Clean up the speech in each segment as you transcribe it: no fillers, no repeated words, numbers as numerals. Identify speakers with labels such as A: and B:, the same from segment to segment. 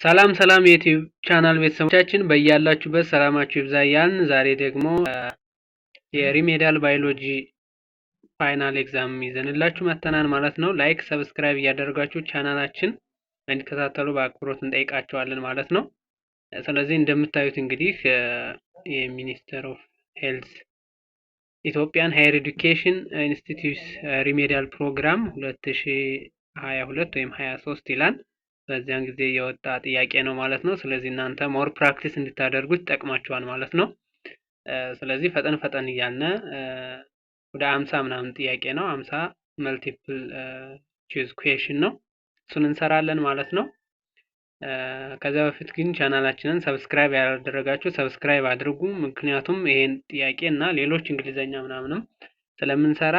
A: ሰላም ሰላም የዩቲዩብ ቻናል ቤተሰቦቻችን በያላችሁበት ሰላማችሁ ይብዛ እያልን ዛሬ ደግሞ የሪሜዲያል ባዮሎጂ ፋይናል ኤግዛም ይዘንላችሁ መጥተናል ማለት ነው። ላይክ ሰብስክራይብ እያደረጋችሁ ቻናላችን እንዲከታተሉ በአክብሮት እንጠይቃቸዋለን ማለት ነው። ስለዚህ እንደምታዩት እንግዲህ የሚኒስተር ኦፍ ሄልዝ ኢትዮጵያን ሃየር ኤዱኬሽን ኢንስቲትዩት ሪሜዲያል ፕሮግራም 2022 ወይም 23 ይላል። በዚያን ጊዜ የወጣ ጥያቄ ነው ማለት ነው። ስለዚህ እናንተ ሞር ፕራክቲስ እንድታደርጉት ይጠቅማችኋል ማለት ነው። ስለዚህ ፈጠን ፈጠን እያልን ወደ 50 ምናምን ጥያቄ ነው። 50 መልቲፕል ቹዝ ኩዌሽን ነው። እሱን እንሰራለን ማለት ነው። ከዛ በፊት ግን ቻናላችንን ሰብስክራይብ ያላደረጋችሁ ሰብስክራይብ አድርጉ። ምክንያቱም ይሄን ጥያቄ እና ሌሎች እንግሊዘኛ ምናምንም ስለምንሰራ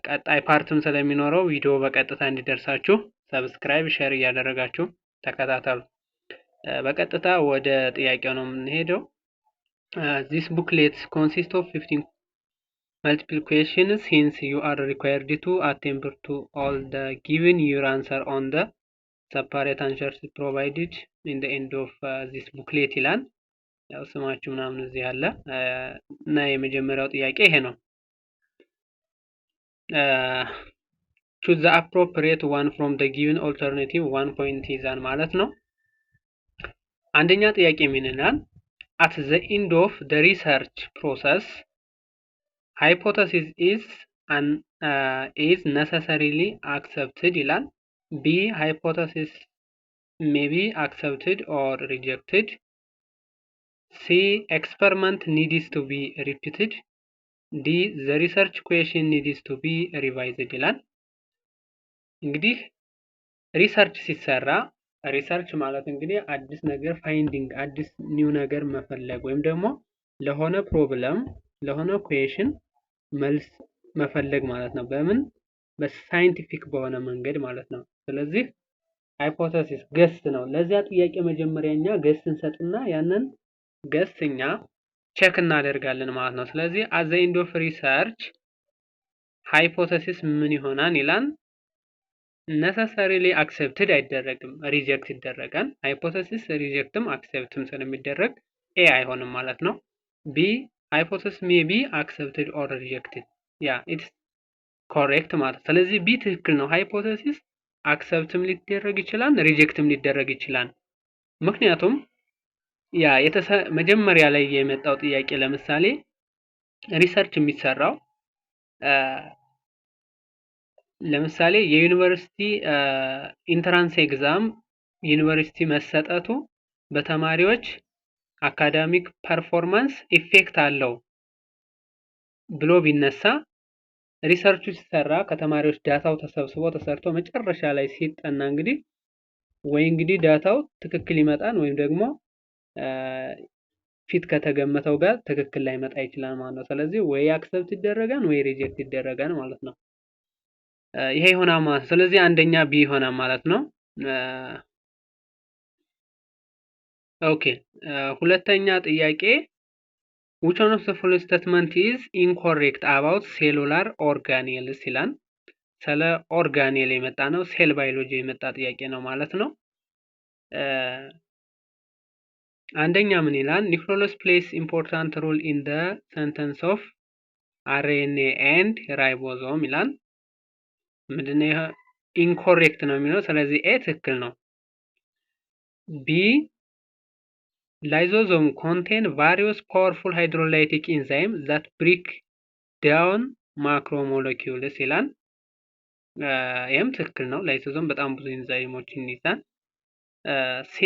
A: ቀጣይ ፓርትም ስለሚኖረው ቪዲዮ በቀጥታ እንዲደርሳችሁ ሰብስክራይብ ሼር እያደረጋችሁ ተከታተሉ። በቀጥታ ወደ ጥያቄው ነው የምንሄደው። this booklet consists of 15 multiple questions since you are required to attempt to all the given your answer on the separate answers provided in the end of this booklet ይላል። ያው ስማችሁ ምናምን እዚህ አለ እና የመጀመሪያው ጥያቄ ይሄ ነው። choose the appropriate one from the given alternative 1 point ይዛን ማለት ነው። አንደኛ ጥያቄ ምን ይላል? at the end of the research process hypothesis is necessarily accepted ይላል። b hypothesis may be accepted or rejected. c experiment needs to be repeated. d the research question needs to be revised ይላል። እንግዲህ ሪሰርች ሲሰራ ሪሰርች ማለት እንግዲህ አዲስ ነገር ፋይንዲንግ አዲስ ኒው ነገር መፈለግ ወይም ደግሞ ለሆነ ፕሮብለም ለሆነ ኩዌሽን መልስ መፈለግ ማለት ነው። በምን በሳይንቲፊክ በሆነ መንገድ ማለት ነው። ስለዚህ ሃይፖቴሲስ ገስ ነው። ለዚያ ጥያቄ መጀመሪያኛ ገስ እንሰጥና ያንን ገስኛ ቼክ እናደርጋለን ማለት ነው። ስለዚህ at the end of research ሃይፖቴሲስ ምን ይሆናል ይላል። necessarily accepted አይደረግም፣ ሪጀክት ይደረጋል። ሃይፖቴሲስ ሪጀክትም አክሴፕትም ስለሚደረግ ኤ አይሆንም ማለት ነው። ቢ ሃይፖቴሲስ may be accepted or rejected ያ ኢትስ ኮሬክት ማለት። ስለዚህ ቢ ትክክል ነው። ሃይፖቴሲስ አክሰፕትም ሊደረግ ይችላል፣ ሪጀክትም ሊደረግ ይችላል። ምክንያቱም ያ መጀመሪያ ላይ የመጣው ጥያቄ ለምሳሌ ሪሰርች የሚሰራው ለምሳሌ የዩኒቨርሲቲ ኢንትራንስ ኤግዛም ዩኒቨርሲቲ መሰጠቱ በተማሪዎች አካዳሚክ ፐርፎርማንስ ኢፌክት አለው ብሎ ቢነሳ ሪሰርቹ ሲሰራ ከተማሪዎች ዳታው ተሰብስቦ ተሰርቶ መጨረሻ ላይ ሲጠና እንግዲህ ዳታው ትክክል ይመጣል ወይም ደግሞ ፊት ከተገመተው ጋር ትክክል ላይ መጣ ይችላል ማለት ነው። ስለዚህ ወይ አክሰፕት ይደረጋል ወይ ሪጀክት ይደረጋል ማለት ነው። ይሄ ይሆናል ማለት ነው። ስለዚህ አንደኛ ቢ ይሆናል ማለት ነው። ኦኬ ሁለተኛ ጥያቄ which one of the following statement is incorrect about cellular organelles ይላል። ስለ ኦርጋኔል የመጣ ነው። ሴል ባዮሎጂ የመጣ ጥያቄ ነው ማለት ነው። አንደኛ ምን ይላል? ኒውክሊየስ plays important role in the synthesis of RNA and ribosome ይላል። ምንድነው ኢንኮሬክት ነው የሚለው። ስለዚህ ኤ ትክክል ነው። ቢ ላይዞዞም contain various powerful hydrolytic enzymes that break down macromolecules ይላል። ይሄም ትክክል ነው። ላይዞዞም በጣም ብዙ ኢንዛይሞችን ይይዛል። ሲ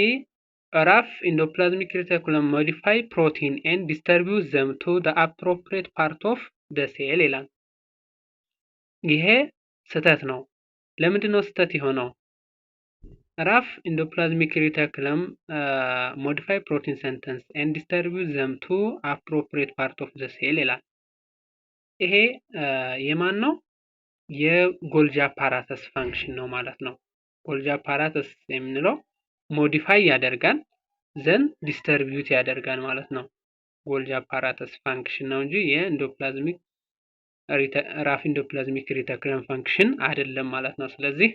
A: rough endoplasmic reticulum modify protein and distribute them to the appropriate part of the cell ይላል። ይሄ ስህተት ነው። ለምንድን ነው ስህተት የሆነው? rough endoplasmic reticulum modify protein synthesis and distribute them to appropriate part of the cell ይላል። ይሄ የማን ነው? የጎልጂ አፓራተስ ፋንክሽን ነው ማለት ነው። ጎልጂ አፓራተስ የምንለው ሞዲፋይ ያደርጋል ዘን ዲስተርቢዩት ያደርጋል ማለት ነው። ጎልጂ አፓራተስ ፋንክሽን ነው እንጂ የኢንዶፕላዝሚክ ራፍ ኢንዶፕላዝሚክ ሪቲኩለም ፋንክሽን አይደለም ማለት ነው። ስለዚህ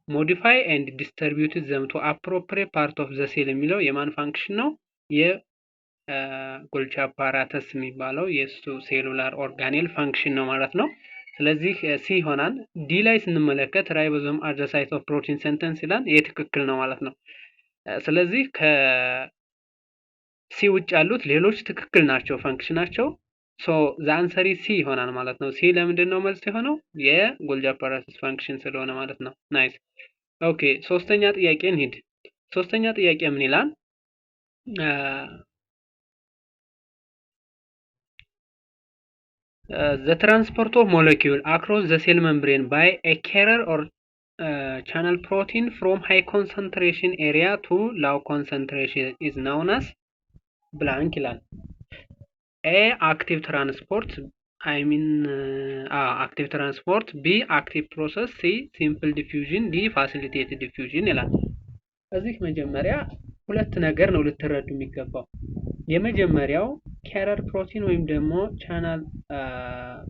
A: ሞዲፋይ ኤንድ ዲስትሪቢዩት ዘም ቱ አፕሮፕሪየት ፓርት ኦፍ ዘ ሴል የሚለው የማን ፋንክሽን ነው? የጎልጂ አፓራተስ የሚባለው የእሱ ሴሉላር ኦርጋኔል ፋንክሽን ነው ማለት ነው። ስለዚህ ሲ ይሆናል። ዲ ላይ ስንመለከት ራይቦዞም አት ዘ ሳይት ኦፍ ፕሮቲን ሴንተንስ ይላል። ይሄ ትክክል ነው ማለት ነው። ስለዚህ ከሲ ውጭ ያሉት ሌሎች ትክክል ናቸው ፋንክሽናቸው። ሶ ዘ አንሰር ሲ ይሆናል ማለት ነው። ሲ ለምንድን ነው መልስ የሆነው? የጎልጂ አፓራተስ ፋንክሽን ስለሆነ ማለት ነው። ናይስ። ኦኬ ሶስተኛ ጥያቄ እንሂድ። ሶስተኛ ጥያቄ ምን ይላል? the transport of molecule across the cell membrane by a carrier or channel protein from high concentration area to low concentration is known as blank ይላል። A active transport active transport, B active process, C simple diffusion, D facilitated diffusion ይላል። እዚህ መጀመሪያ ሁለት ነገር ነው ልትረዱ የሚገባው። የመጀመሪያው ካሪየር ፕሮቲን ወይም ደግሞ ቻናል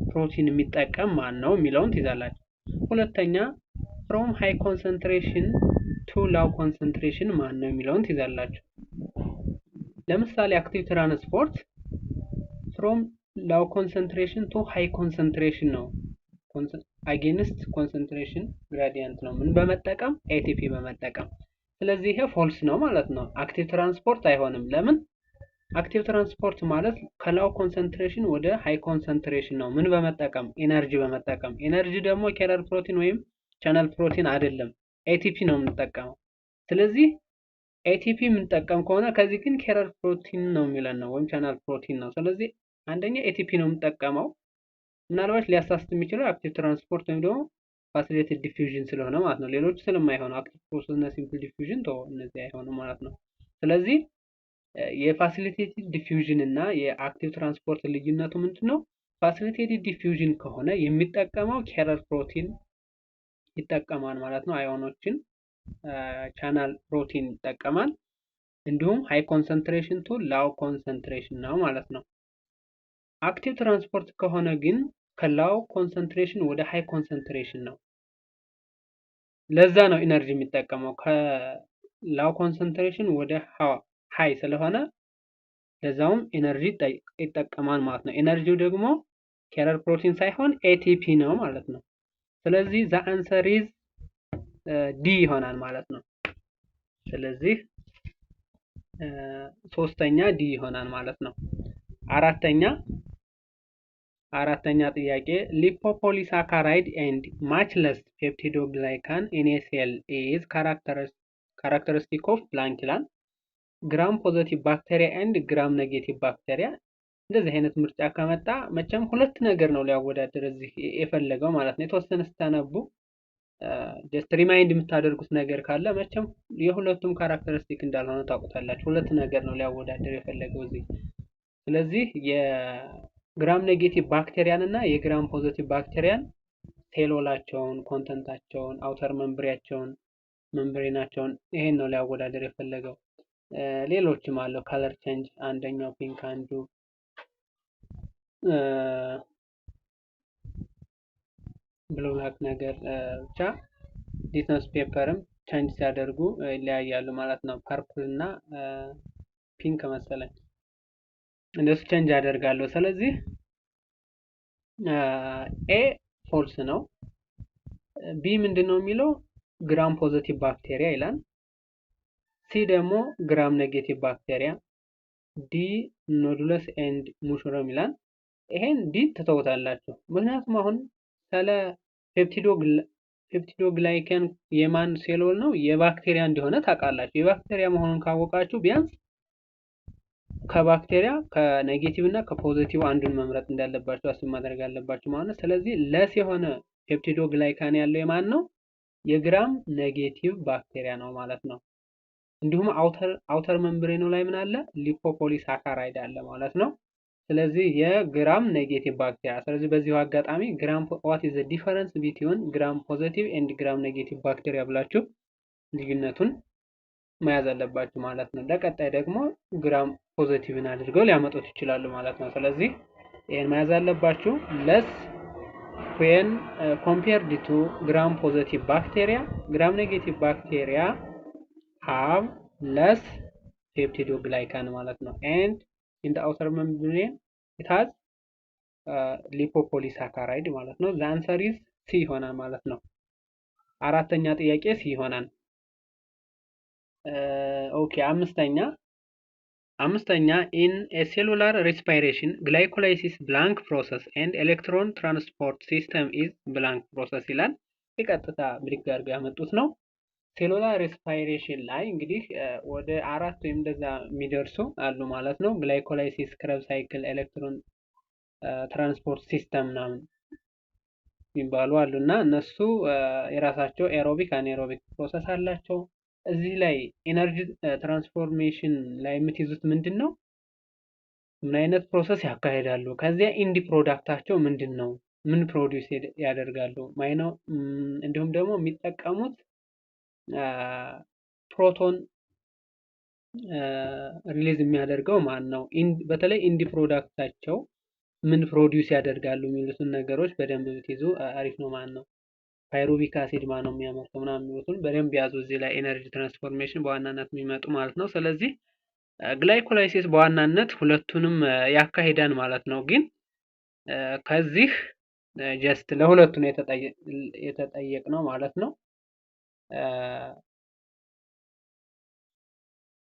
A: ፕሮቲን የሚጠቀም ማን ነው የሚለውን ትይዛላችሁ። ሁለተኛ from high concentration to low concentration ማን ነው የሚለውን ትይዛላችሁ። ለምሳሌ አክቲቭ ትራንስፖርት from low concentration to high concentration ነው። against concentration gradient ነው። ምን በመጠቀም? ATP በመጠቀም። ስለዚህ ይሄ ፎልስ ነው ማለት ነው። አክቲቭ ትራንስፖርት አይሆንም። ለምን? አክቲቭ ትራንስፖርት ማለት ከላው ኮንሰንትሬሽን ወደ ሃይ ኮንሰንትሬሽን ነው። ምን በመጠቀም? ኤነርጂ በመጠቀም። ኤነርጂ ደግሞ ካሪየር ፕሮቲን ወይም ቻናል ፕሮቲን አይደለም፣ ኤቲፒ ነው የምንጠቀመው። ስለዚህ ኤቲፒ የምንጠቀም ከሆነ ከዚህ ግን ካሪየር ፕሮቲን ነው የሚለን ነው ወይም ቻናል ፕሮቲን ነው። ስለዚህ አንደኛ ኤቲፒ ነው የምንጠቀመው። ምናልባት ሊያሳስት የሚችለው አክቲቭ ትራንስፖርት ወይም ደግሞ ፋሲሊቴድ ዲፊውዥን ስለሆነ ማለት ነው። ሌሎች ስለማይሆኑ አክቲቭ ፕሮሰስ እና ሲምፕል ዲፊውዥን እነዚህ አይሆኑ ማለት ነው። ስለዚህ የፋሲሊቴትድ ዲፊውዥን እና የአክቲቭ ትራንስፖርት ልዩነቱ ምንድነው? ፋሲሊቴትድ ዲፊውዥን ከሆነ የሚጠቀመው ካሪየር ፕሮቲን ይጠቀማል ማለት ነው። አዮኖችን ቻናል ፕሮቲን ይጠቀማል። እንዲሁም ሃይ ኮንሰንትሬሽን ቱ ላው ኮንሰንትሬሽን ነው ማለት ነው። አክቲቭ ትራንስፖርት ከሆነ ግን ከላው ኮንሰንትሬሽን ወደ ሃይ ኮንሰንትሬሽን ነው። ለዛ ነው ኢነርጂ የሚጠቀመው ከላው ኮንሰንትሬሽን ወደ ሃይ ስለሆነ ለዛውም ኤነርጂ ይጠቀማል ማለት ነው። ኤነርጂው ደግሞ ካሪየር ፕሮቲን ሳይሆን ኤቲፒ ነው ማለት ነው። ስለዚህ ዘ አንሰር ኢዝ ዲ ይሆናል ማለት ነው። ስለዚህ ሶስተኛ ዲ ይሆናል ማለት ነው። አራተኛ ጥያቄ ሊፖፖሊሳካራይድ ኤንድ ማችለስ ፔፕቲዶግላይካን ኢን ኤ ሴል ኢዝ ካራክተሪስቲክ ኦፍ ብላንክ ይላል። ግራም ፖዚቲቭ ባክቴሪያ ኤንድ ግራም ኔጌቲቭ ባክቴሪያ። እንደዚህ አይነት ምርጫ ከመጣ መቼም ሁለት ነገር ነው ሊያወዳደር እዚህ የፈለገው ማለት ነው። የተወሰነ ስታነቡ ጀስት ሪማይንድ የምታደርጉት ነገር ካለ መቼም የሁለቱም ካራክተሪስቲክ እንዳልሆነ ታውቁታላችሁ። ሁለት ነገር ነው ሊያወዳደር የፈለገው እዚህ። ስለዚህ የግራም ኔጌቲቭ ባክቴሪያን እና የግራም ፖዚቲቭ ባክቴሪያን ሴሎላቸውን፣ ኮንተንታቸውን፣ አውተር መምብሬናቸውን ይሄን ነው ሊያወዳደር የፈለገው። ሌሎችም አለው ከለር ቼንጅ፣ አንደኛው ፒንክ አንዱ ብሉ ብላክ ነገር ብቻ ሊትመስ ፔፐርም ቼንጅ ሲያደርጉ ይለያያሉ ማለት ነው። ፐርፕል እና ፒንክ መሰለኝ እንደሱ ቼንጅ ያደርጋሉ። ስለዚህ ኤ ፎልስ ነው። ቢ ምንድነው የሚለው? ግራም ፖዚቲቭ ባክቴሪያ ይላል። ሲ ደግሞ ግራም ኔጌቲቭ ባክቴሪያ። ዲ ኖዱለስ ኤንድ ሙሽረም ይላል። ይሄን ዲ ትተውታላችሁ። ምክንያቱም አሁን ስለ ፔፕቲዶግላይካን የማን ሴሎል ነው? የባክቴሪያ እንደሆነ ታውቃላችሁ። የባክቴሪያ መሆኑን ካወቃችሁ ቢያንስ ከባክቴሪያ ከኔጌቲቭ እና ከፖዚቲቭ አንዱን መምረጥ እንዳለባችሁ አስብ ማድረግ አለባችሁ ማለት ነው። ስለዚህ ለስ የሆነ ፔፕቲዶግላይካን ያለው የማን ነው? የግራም ኔጌቲቭ ባክቴሪያ ነው ማለት ነው። እንዲሁም አውተር መምብሬኑ ላይ ምን አለ? ሊፖፖሊሳካራይድ አለ ማለት ነው። ስለዚህ የግራም ኔጌቲቭ ባክቴሪያ። ስለዚህ በዚሁ አጋጣሚ ግራም what is the difference between ግራም ፖዚቲቭ and ግራም ኔጌቲቭ ባክቴሪያ ብላችሁ ልዩነቱን መያዝ አለባችሁ ማለት ነው። ለቀጣይ ደግሞ ግራም ፖዚቲቭን አድርገው ሊያመጡት ይችላሉ ማለት ነው። ስለዚህ ይሄን መያዝ አለባችሁ። ለስ when compared to gram positive bacteria, gram negative bacteria have less peptidoglycan ማለት ነው and in the outer membrane it has lipopolysaccharide ማለት ነው the answer is C ይሆናል ማለት ነው አራተኛ ጥያቄ C ይሆናል ኦኬ አምስተኛ in a cellular respiration glycolysis blank process and electron transport system is blank process ይላል የቀጥታ ብድግ አድርገው ያመጡት ነው ሴሉላር ሬስፓይሬሽን ላይ እንግዲህ ወደ 4 ወይም እንደዛ የሚደርሱ አሉ ማለት ነው ግላይኮላይሲስ ክረብ ሳይክል ኤሌክትሮን ትራንስፖርት ሲስተም ነው የሚባሉ አሉና እነሱ የራሳቸው ኤሮቢክ አናኤሮቢክ ፕሮሰስ አላቸው እዚህ ላይ ኤነርጂ ትራንስፎርሜሽን ላይ የምትይዙት ምንድነው ምን አይነት ፕሮሰስ ያካሂዳሉ ከዚያ ኢንዲ ፕሮዳክታቸው ምንድነው ምን ፕሮዲዩስ ያደርጋሉ ማይነው እንዲሁም ደግሞ የሚጠቀሙት ፕሮቶን ሪሊዝ የሚያደርገው ማን ነው በተለይ ኢንዲ ፕሮዳክታቸው ምን ፕሮዲዩስ ያደርጋሉ የሚሉትን ነገሮች በደንብ ብትይዙ አሪፍ ነው ማለት ነው ፓይሩቪክ አሲድ ማን ነው የሚያመርተው ምናምን የሚሉትን በደንብ ያዙ እዚህ ላይ ኤነርጂ ትራንስፎርሜሽን በዋናነት የሚመጡ ማለት ነው ስለዚህ ግላይኮላይሲስ በዋናነት ሁለቱንም ያካሂዳል ማለት ነው ግን ከዚህ ጀስት ለሁለቱ ነው የተጠየቅ ነው ማለት ነው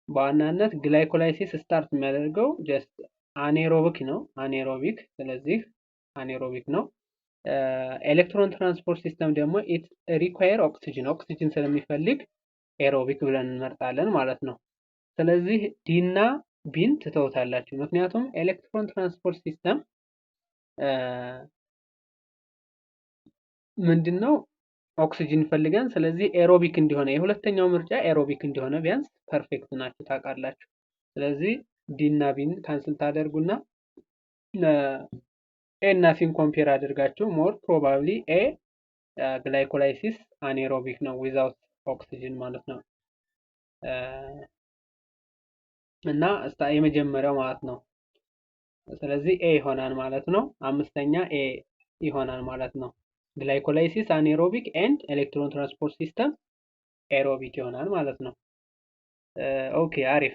A: በዋናነት ግላይኮላይሲስ ስታርት የሚያደርገው ጀስት አኔሮቢክ ነው አኔሮቢክ ስለዚህ አኔሮቢክ ነው ኤሌክትሮን ትራንስፖርት ሲስተም ደግሞ ኢት ሪኳየር ኦክሲጅን ስለሚፈልግ ኤሮቢክ ብለን እንመርጣለን ማለት ነው ስለዚህ ዲ እና ቢን ትተውታላችሁ ምክንያቱም ኤሌክትሮን ትራንስፖርት ሲስተም ምንድነው ኦክሲጅን ፈልገን ስለዚህ ኤሮቢክ እንዲሆነ የሁለተኛው ምርጫ ኤሮቢክ እንዲሆነ ቢያንስ ፐርፌክት ናችሁ ታውቃላችሁ ስለዚህ ዲ እና ቢን ካንስል ታደርጉና ኤ እና ሲን ኮምፔር አድርጋችሁ ሞር ፕሮባብሊ ኤ ግላይኮላይሲስ አኔሮቢክ ነው ዊዛውት ኦክሲጅን ማለት ነው እና የመጀመሪያው ማለት ነው ስለዚህ ኤ ይሆናል ማለት ነው አምስተኛ ኤ ይሆናል ማለት ነው ግላይኮላይሲስ አኔሮቢክ ኤንድ ኤሌክትሮን ትራንስፖርት ሲስተም ኤሮቢክ ይሆናል ማለት ነው ኦኬ አሪፍ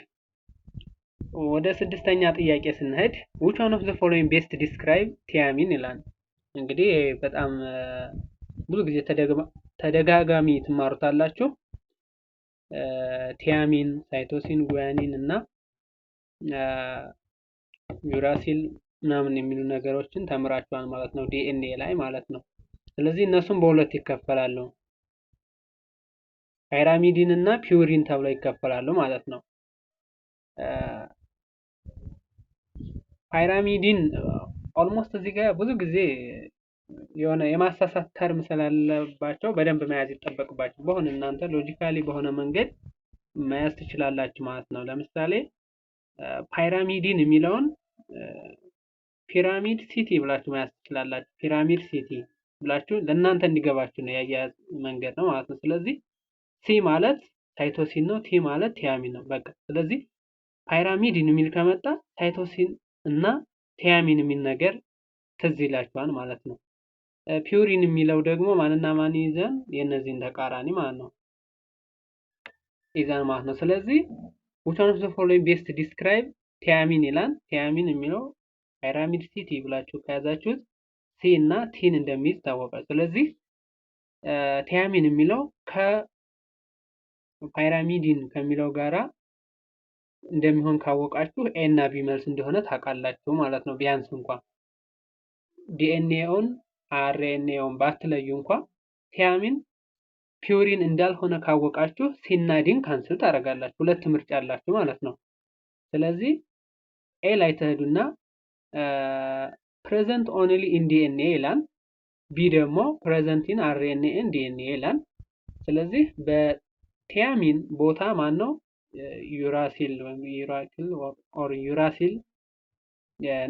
A: ወደ ስድስተኛ ጥያቄ ስንሄድ which one of the following best describe thiamine ይላል እንግዲህ በጣም ብዙ ጊዜ ተደጋጋሚ ትማሩታላችሁ ቲያሚን ሳይቶሲን ጉያኒን እና ዩራሲል ምናምን የሚሉ ነገሮችን ተምራችኋል ማለት ነው ዲኤንኤ ላይ ማለት ነው ስለዚህ እነሱም በሁለት ይከፈላሉ ፓይራሚዲን እና ፒውሪን ተብለው ይከፈላሉ ማለት ነው ፓይራሚዲን ኦልሞስት እዚህ ጋር ብዙ ጊዜ የሆነ የማሳሳት ተርም ስላለባቸው በደንብ መያዝ ይጠበቅባችሁ በሆነ እናንተ ሎጂካሊ በሆነ መንገድ መያዝ ትችላላችሁ ማለት ነው ለምሳሌ ፓይራሚዲን የሚለውን ፒራሚድ ሲቲ ብላችሁ መያዝ ትችላላችሁ ፒራሚድ ሲቲ ብላችሁ ለእናንተ እንዲገባችሁ ነው ያያያዝ መንገድ ነው ማለት ነው ስለዚህ ሲ ማለት ሳይቶሲን ነው ቲ ማለት ቲያሚን ነው በቃ ስለዚህ ፓይራሚዲን የሚል ከመጣ ሳይቶሲን እና ቲያሚን የሚል ነገር ትዝ ይላችኋል ማለት ነው ፒውሪን የሚለው ደግሞ ማንና ማን ይዘን የነዚህን ተቃራኒ ማለት ነው ይዘን ማለት ነው ስለዚህ which one of the following best describe ቲያሚን ይላል ቲያሚን የሚለው ፓይራሚድ ሲቲ ብላችሁ ከያዛችሁት ሲ እና ቲን እንደሚይዝ ታወቃል ስለዚህ ቲያሚን የሚለው ከፓይራሚዲን ከሚለው ጋራ እንደሚሆን ካወቃችሁ ኤ እና ቢ መልስ እንደሆነ ታውቃላችሁ ማለት ነው ቢያንስ እንኳን ዲኤንኤውን አርኤንኤውን ባትለዩ እንኳን ቲያሚን ፒውሪን እንዳልሆነ ካወቃችሁ ሲ እና ዲን ካንስል ታደርጋላችሁ ሁለት ምርጫ አላችሁ ማለት ነው ስለዚህ ኤ ላይ ተሄዱና present only in DNA ይላል ቢ ደግሞ present in RNA and DNA ይላል ስለዚህ በቲያሚን ቦታ ማን ነው ዩራሲል ወይም ዩራሲል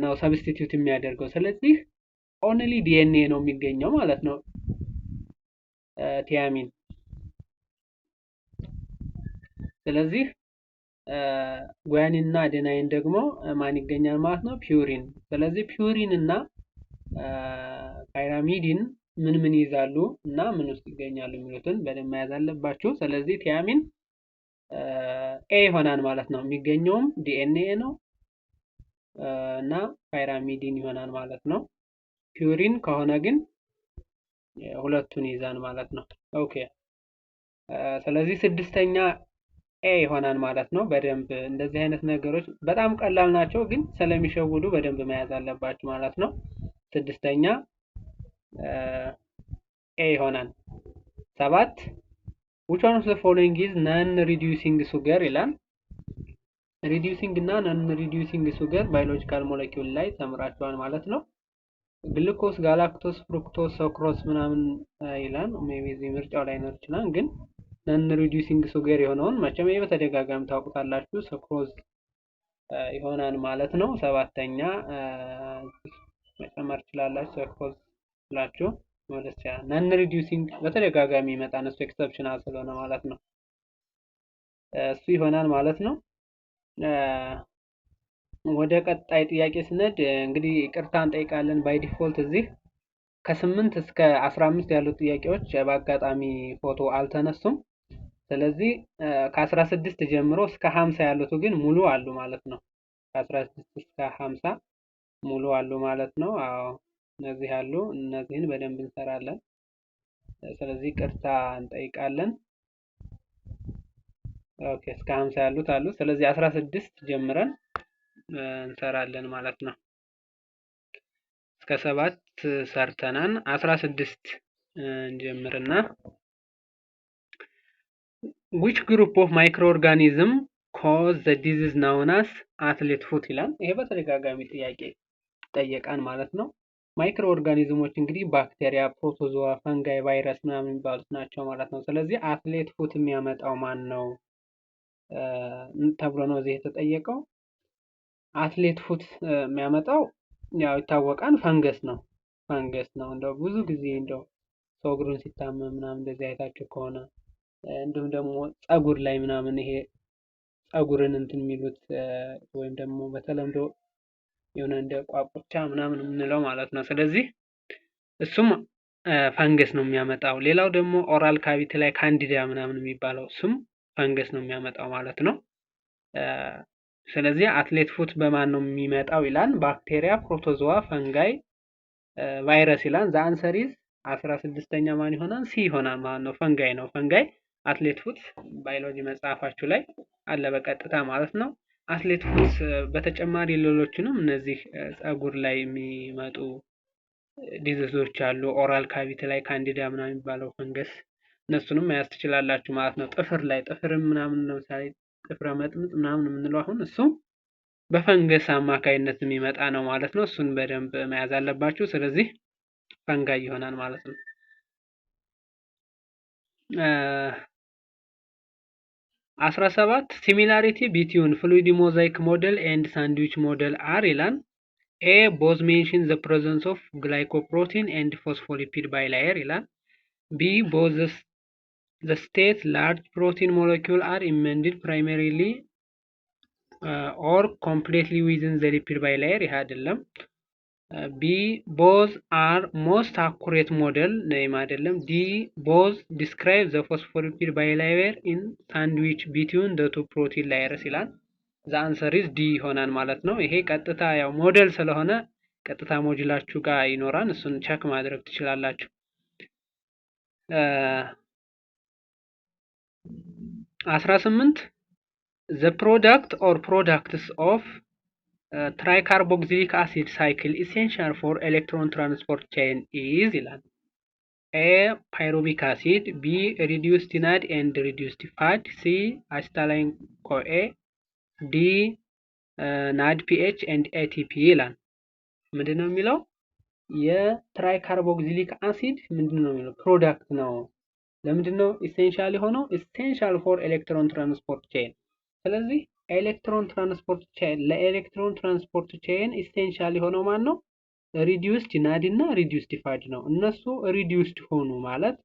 A: ነው ሰብስቲቲዩት የሚያደርገው ስለዚህ only DNA ነው የሚገኘው ማለት ነው ቲያሚን ስለዚህ ጉያኒን እና አዴናይን ደግሞ ማን ይገኛል ማለት ነው ፒውሪን ስለዚህ ፒውሪን እና ፓይራሚዲን ምን ይይዛሉ እና ምን ውስጥ ይገኛሉ የሚሉትን በደንብ መያዝ አለባችሁ። ስለዚህ ቲያሚን ኤ ይሆናል ማለት ነው። የሚገኘውም ዲኤንኤ ነው እና ፓይራሚዲን ይሆናል ማለት ነው። ፒውሪን ከሆነ ግን ሁለቱን ይዛን ማለት ነው። ኦኬ ስለዚህ ስድስተኛ ኤ ይሆናል ማለት ነው። በደንብ እንደዚህ አይነት ነገሮች በጣም ቀላል ናቸው፣ ግን ስለሚሸውዱ በደንብ መያዝ አለባችሁ ማለት ነው። ስድስተኛ ኤ ይሆናል። 7 which one of the following is non reducing sugar ይላል። ሪዲዩሲንግ እና non reducing sugar ባዮሎጂካል ሞለኪውል ላይ ተምራችኋል ማለት ነው። ግሉኮስ፣ ጋላክቶስ፣ ፍሩክቶስ፣ ሱክሮስ ምናምን ይላል። ሜቢ እዚህ ምርጫው ላይ ነው ይችላል፣ ግን non reducing sugar የሆነውን መቼም በተደጋጋሚ ታውቁታላችሁ። ሱክሮዝ ይሆናል ማለት ነው። ሰባተኛ መጨመር ትችላላችሁ። ሱክሮዝ ብላችሁ ማለት ያ non reducing በተደጋጋሚ ይመጣ ነው፣ ኤክሰፕሽናል ስለሆነ ማለት ነው። እሱ ይሆናል ማለት ነው። ወደ ቀጣይ ጥያቄ ስንሄድ እንግዲህ ይቅርታ እንጠይቃለን። ባይ ዲፎልት እዚህ ከ8 እስከ 15 ያሉት ጥያቄዎች በአጋጣሚ ፎቶ አልተነሱም። ስለዚህ ከ16 ጀምሮ እስከ 50 ያሉት ግን ሙሉ አሉ ማለት ነው። ከ16 እስከ 50 ሙሉ አሉ ማለት ነው። አዎ እነዚህ አሉ። እነዚህን በደንብ እንሰራለን። ስለዚህ ይቅርታ እንጠይቃለን። ኦኬ እስከ 50 ያሉት አሉ። ስለዚህ 16 ጀምረን እንሰራለን ማለት ነው። እስከ 7 ሰርተናን 16 እንጀምርና which group of microorganism cause the disease known as athlete foot ይላል። ይሄ በተደጋጋሚ ጥያቄ ጠየቃን ማለት ነው። ማይክሮ ኦርጋኒዝሞች እንግዲህ ባክቴሪያ፣ ፕሮቶዞዋ፣ ፈንጋይ፣ ቫይረስ ምናምን የሚባሉት ናቸው ማለት ነው። ስለዚህ አትሌት ፉት የሚያመጣው ማን ነው ተብሎ ነው እዚህ የተጠየቀው። አትሌት ፉት የሚያመጣው ያው ይታወቃል፣ ፈንገስ ነው። ፈንገስ ነው። እንደው ብዙ ጊዜ እንደው ሰው እግሩን ሲታመም ምናምን እንደዚህ አይታችሁ ከሆነ እንዲሁም ደግሞ ጸጉር ላይ ምናምን ይሄ ጸጉርን እንትን የሚሉት ወይም ደግሞ በተለምዶ የሆነ እንደ ቋቁቻ ምናምን የምንለው ማለት ነው። ስለዚህ እሱም ፈንገስ ነው የሚያመጣው። ሌላው ደግሞ ኦራል ካቪቲ ላይ ካንዲዳ ምናምን የሚባለው እሱም ፈንገስ ነው የሚያመጣው ማለት ነው። ስለዚህ አትሌት ፉት በማን ነው የሚመጣው ይላል። ባክቴሪያ፣ ፕሮቶዞዋ፣ ፈንጋይ፣ ቫይረስ ይላል። ዘ አንሰር ኢዝ 16ኛ ማን ይሆናል? ሲ ይሆናል ማለት ነው። ፈንጋይ ነው። ፈንጋይ አትሌት ፉት ባዮሎጂ መጽሐፋችሁ ላይ አለ በቀጥታ ማለት ነው። አትሌት ፉት በተጨማሪ ሌሎችንም እነዚህ ጸጉር ላይ የሚመጡ ዲዚዞች አሉ። ኦራል ካቪቲ ላይ ካንዲዳ ምናምን የሚባለው ፈንገስ እነሱንም መያዝ ትችላላችሁ ማለት ነው። ጥፍር ላይ ጥፍርም ምናምን ለምሳሌ ጥፍረ መጥምጥ ምናምን የምንለው አሁን እሱ በፈንገስ አማካይነት የሚመጣ ነው ማለት ነው። እሱን በደንብ መያዝ አለባችሁ። ስለዚህ ፈንጋይ ይሆናል ማለት ነው። 17 ሲሚላሪቲ ቢትዊን ፍሉይድ ሞዛይክ ሞዴል ኤንድ ሳንድዊች ሞዴል አር ይላል። ኤ ቦዝ ሜንሽን ዘ ፕሬዘንስ ኦፍ ግላይኮፕሮቲን ኤንድ ፎስፎሊፒድ ባይላየር ይላል። ቢ ቦዝ ዘ ስቴት ላርጅ ፕሮቲን ሞለኪውል አር ኢሜንድድ ፕራይመሪሊ ኦር ኮምፕሌትሊ ዊዝን ዘ ሊፒድ ባይላየር ይህ አይደለም። ቢ ቦዝ አር ሞስት አኩሬት ሞዴል ነይም አይደለም። ዲ ቦዝ ዲስክራይብ ዘ ፎስፎሊፒድ ባይላየር ኢን ሳንድዊች ቢትዊን ዘ ቱ ፕሮቲን ላየርስ ይላል። ዘ አንሰር ኢዝ ዲ ይሆናል ማለት ነው። ይሄ ቀጥታ ያው ሞዴል ስለሆነ ቀጥታ ሞጁላችሁ ጋር ይኖራል። እሱን ቸክ ማድረግ ትችላላችሁ። 18 the product or products of tricarboxylic acid cycle essential for electron transport chain is ይላል። A pyruvic acid, B reduced NAD and reduced fat, C acetylene CoA, D NAD pH and ATP ይላል። ምንድነው የሚለው? የትራይካርቦክሲሊክ አሲድ ምንድነው የሚለው? ፕሮዳክት ነው። ለምንድነው ኢሴንሻል የሆነው? ኢሴንሻል ፎር ኤሌክትሮን ትራንስፖርት ቼን። ስለዚህ ኤሌክትሮን ትራንስፖርት ቼን ለኤሌክትሮን ትራንስፖርት ቼን ኢሴንሻል የሆነው ማን ነው? ሪዲዩስድ ናድ እና ሪዲዩስድ ፋድ ነው። እነሱ ሪዲዩስድ ሆኑ ማለት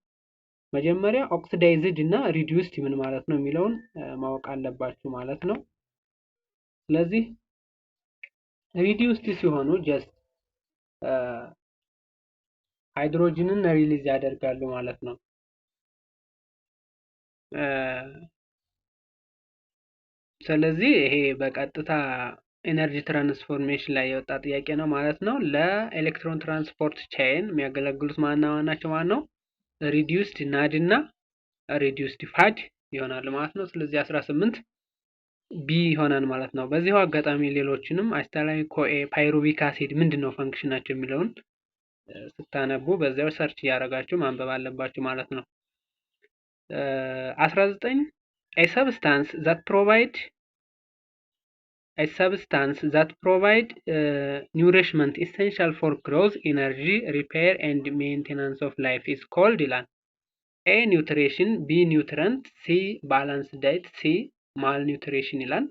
A: መጀመሪያ ኦክሲዳይዝድ እና ሪዲዩስድ ምን ማለት ነው የሚለውን ማወቅ አለባችሁ ማለት ነው። ስለዚህ ሪዲዩስድ ሲሆኑ ጀስት ሃይድሮጅንን ሪሊዝ ያደርጋሉ ማለት ነው። ስለዚህ ይሄ በቀጥታ ኤነርጂ ትራንስፎርሜሽን ላይ የወጣ ጥያቄ ነው ማለት ነው። ለኤሌክትሮን ትራንስፖርት ቼን የሚያገለግሉት ማና ናቸው ማለት ነው? ሪዲዩስድ ናድ እና ሪዲዩስድ ፋድ ይሆናል ማለት ነው። ስለዚህ 18 ቢ ይሆናል ማለት ነው። በዚሁ አጋጣሚ ሌሎችንም አሲታይል ኮኤ ፓይሩቪክ አሲድ ምንድነው ፈንክሽናቸው የሚለውን ስታነቡ በዚያው ሰርች እያደረጋችሁ ማንበብ አለባችሁ ማለት ነው። 19 a substance that provide nourishment essential for growth, energy, repair and maintenance of life is called ይላል። A nutrition, B nutrient, C balanced diet, C malnutrition ይላል።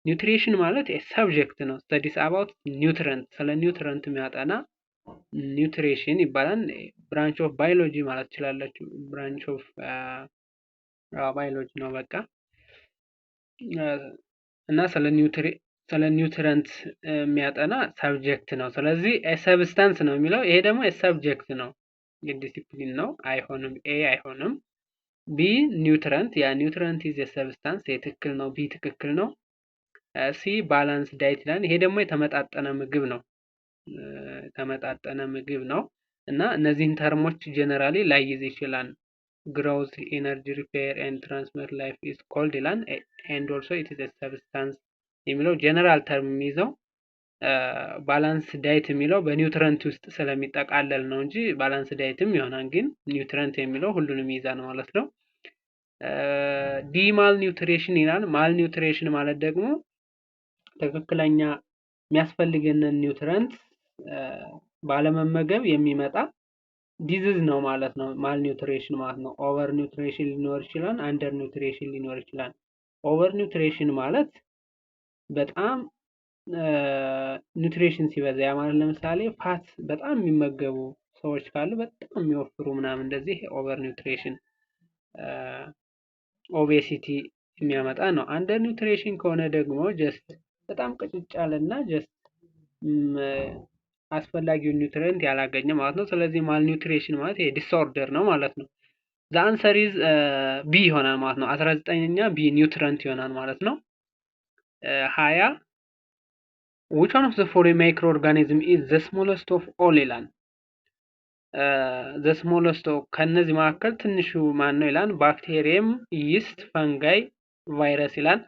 A: ኒውትሪሽን ማለት ሰብጀክት ነው። ስተዲስ አባውት ኒውትረንት ስለ ኒውትረንት የሚያጠና ኒውትሪሽን ይባላል። ብራንች ኦፍ ባዮሎጂ ማለት ትችላላችሁ። ብራንች ኦፍ ባዮሎጂ ነው በቃ። እና ስለ ኒውትረንት የሚያጠና ሰብጀክት ነው። ስለዚህ ሰብስታንስ ነው የሚለው። ይሄ ደግሞ ሰብጀክት ነው፣ ዲሲፕሊን ነው። አይሆንም፣ ኤ አይሆንም። ቢ ኒውትረንት፣ ያ ኒውትረንት ኢዝ ሰብስታንስ፣ ትክክል ነው። ቢ ትክክል ነው። ሲ ባላንስ ዳይት ይላል። ይሄ ደግሞ የተመጣጠነ ምግብ ነው። የተመጣጠነ ምግብ ነው እና እነዚህን ተርሞች ጀነራሊ ላይይዝ ይችላል። ግሮውዝ፣ ኤነርጂ፣ ሪፔር ኤንድ ትራንስሚት ላይፍ ኢዝ ኮልድ ይላል። ኤንድ ኦልሶ ኢት ኢዝ ሰብስታንስ የሚለው ጀነራል ተርም የሚይዘው ባላንስ ዳይት የሚለው በኒውትረንት ውስጥ ስለሚጠቃለል ነው እንጂ ባላንስ ዳይትም ይሆናል፣ ግን ኒውትረንት የሚለው ሁሉንም ይይዛል ማለት ነው። ዲ ማል ኒውትሪሽን ይላል። ማል ኒውትሪሽን ማለት ደግሞ ትክክለኛ የሚያስፈልገንን ኒውትረንት ባለመመገብ የሚመጣ ዲዚዝ ነው ማለት ነው። ማል ኒውትሪሽን ማለት ነው። ኦቨር ኒውትሪሽን ሊኖር ይችላል፣ አንደር ኒውትሪሽን ሊኖር ይችላል። ኦቨር ኒውትሪሽን ማለት በጣም ኒውትሪሽን ሲበዛ፣ ያ ማለት ለምሳሌ ፋት በጣም የሚመገቡ ሰዎች ካሉ በጣም የሚወፍሩ ምናምን፣ እንደዚህ ኦቨር ኒውትሪሽን ኦቤሲቲ የሚያመጣ ነው። አንደር ኒውትሪሽን ከሆነ ደግሞ ጀስት በጣም ቅጭጫልና ጀስት አስፈላጊውን ኒውትሪየንት ያላገኘ ማለት ነው። ስለዚህ ማል ኒውትሪሽን ማለት ይሄ ዲስኦርደር ነው ማለት ነው። ዘ አንሰር ኢዝ ቢ ይሆናል ማለት ነው። 19ኛ ቢ ኒውትሪየንት ይሆናል ማለት ነው። 20 which one of the following microorganism is the smallest of all ይላል። the smallest ከነዚህ መካከል ትንሹ ማን ነው ይላል። ባክቴሪየም፣ ይስት፣ ፈንጋይ፣ ቫይረስ ይላል።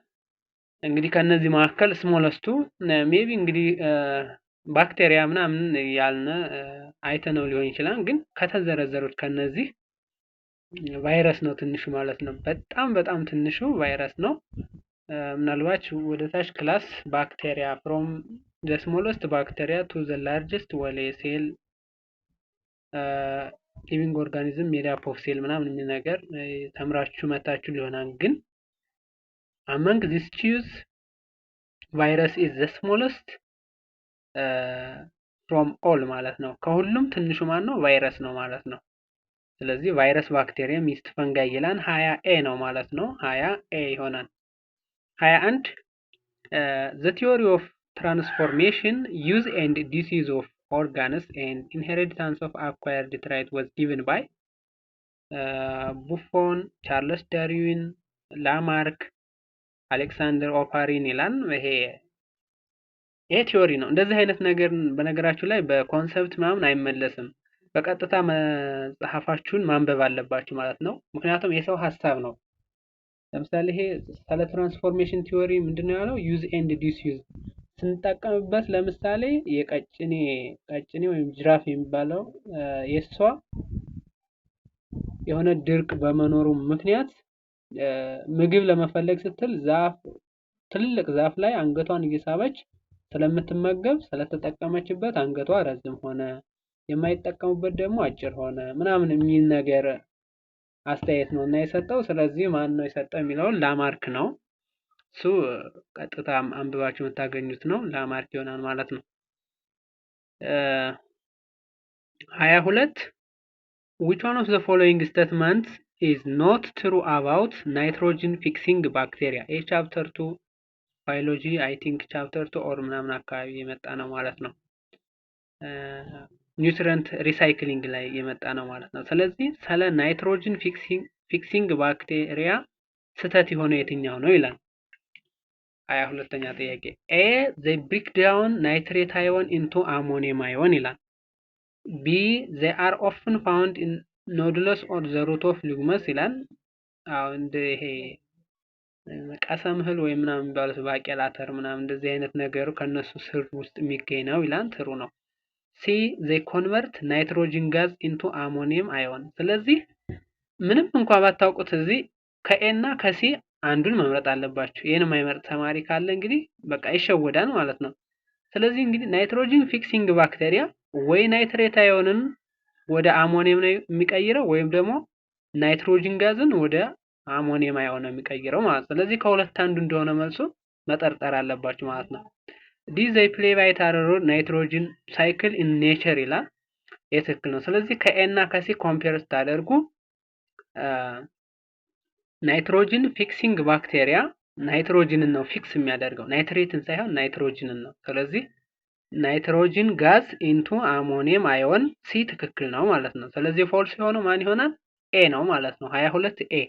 A: እንግዲህ ከነዚህ መካከል ስሞለስቱ ሜቢ እንግዲህ ባክቴሪያ ምናምን ያልነ አይተነው ሊሆን ይችላል። ግን ከተዘረዘሩት ከነዚህ ቫይረስ ነው ትንሹ ማለት ነው። በጣም ትንሹ ቫይረስ ነው። ምናልባት ወደ ታች ክላስ ባክቴሪያ from the smallest bacteria to the largest ወለ ሴል ሊቪንግ ኦርጋኒዝም ሜድ አፕ ኦፍ ሴል ምናምን የሚል ነገር ተምራችሁ መታችሁ ሊሆናል። ግን among these choose virus is the smallest from all ማለት ነው። ከሁሉም ትንሹ ማን ነው? ቫይረስ ነው ማለት ነው። ስለዚህ ቫይረስ፣ ባክቴሪየም፣ ይስት፣ ፈንጋይ ይላል። 20 ኤ ነው ማለት ነው። 20 ኤ ይሆናል። 21 the theory of transformation, use and disuse of organs and inheritance of acquired trait was given by ቡፎን፣ ቻርልስ ዳርዊን፣ ላማርክ፣ አሌክሳንደር ኦፓሪን ይላል። ይሄ ቲዮሪ ነው። እንደዚህ አይነት ነገር በነገራችሁ ላይ በኮንሰፕት ምናምን አይመለስም። በቀጥታ መጽሐፋችሁን ማንበብ አለባችሁ ማለት ነው። ምክንያቱም የሰው ሀሳብ ነው። ለምሳሌ ይሄ ስለ ትራንስፎርሜሽን ቲዮሪ ምንድነው ያለው? ዩዝ ኤንድ ዲስዩዝ ስንጠቀምበት፣ ለምሳሌ የቀጭኔ ወይም ጅራፍ የሚባለው የሷ የሆነ ድርቅ በመኖሩ ምክንያት ምግብ ለመፈለግ ስትል ትልቅ ዛፍ ላይ አንገቷን እየሳበች ስለምትመገብ ስለተጠቀመችበት አንገቷ ረዝም ሆነ፣ የማይጠቀሙበት ደግሞ አጭር ሆነ ምናምን የሚል ነገር አስተያየት ነው እና የሰጠው። ስለዚህ ማን ነው የሰጠው የሚለውን ላማርክ ነው። እሱ ቀጥታ አንብባችሁ የምታገኙት ነው። ላማርክ ይሆናል ማለት ነው። 22 which one of the following statements is not true about nitrogen fixing bacteria? a chapter 2 biology I think chapter 2 or ምናምን አካባቢ የመጣ ነው ማለት ነው። ኒውትሪየንት ሪሳይክሊንግ ላይ የመጣ ነው ማለት ነው። ስለዚህ ስለ ናይትሮጅን ፊክሲንግ ባክቴሪያ ስህተት የሆነ የትኛው ነው ይላል። 22ኛ ጥያቄ ኤ they break down nitrate ion into ammonium ion ይላል። ቢ they are often found in nodules or the root of legumes ይላል። አሁን እንደ ይሄ ቀሰም እህል ወይ ምናምን የሚባሉት ባቄላ፣ አተር ምናምን እንደዚህ አይነት ነገሩ ከነሱ ስር ውስጥ የሚገኝ ነው ይላል። ትሩ ነው። ሲ they convert nitrogen gas into ammonium ion። ስለዚህ ምንም እንኳን ባታውቁት እዚህ ከኤ እና ከሲ አንዱን መምረጥ አለባችሁ። ይሄን የማይመርጥ ተማሪ ካለ እንግዲህ በቃ ይሸወዳል ማለት ነው። ስለዚህ እንግዲህ ናይትሮጅን ፊክሲንግ ባክቴሪያ ወይ ናይትሬት አዮንን ወደ አሞኒየም ነው የሚቀይረው ወይም ደግሞ ናይትሮጅን ጋዝን ወደ አሞኒየም አዮን ነው የሚቀይረው ማለት ነው። ስለዚህ ከሁለት አንዱ እንደሆነ መልሱ መጠርጠር አለባችሁ ማለት ነው። ዲ they play vital role nitrogen cycle in nature ይላል። የትክክል ነው። ስለዚህ ከኤ እና ከሲ ኮምፔር ስታደርጉ ናይትሮጅን ፊክሲንግ ባክቴሪያ ናይትሮጅንን ነው ፊክስ የሚያደርገው ናይትሬትን ሳይሆን ናይትሮጅንን ነው። ስለዚህ ናይትሮጅን ጋዝ ኢንቱ አሞኒየም አዮን ሲ ትክክል ነው ማለት ነው። ስለዚህ ፎልስ የሆነው ማን ይሆናል? ኤ ነው ማለት ነው። 22 ኤ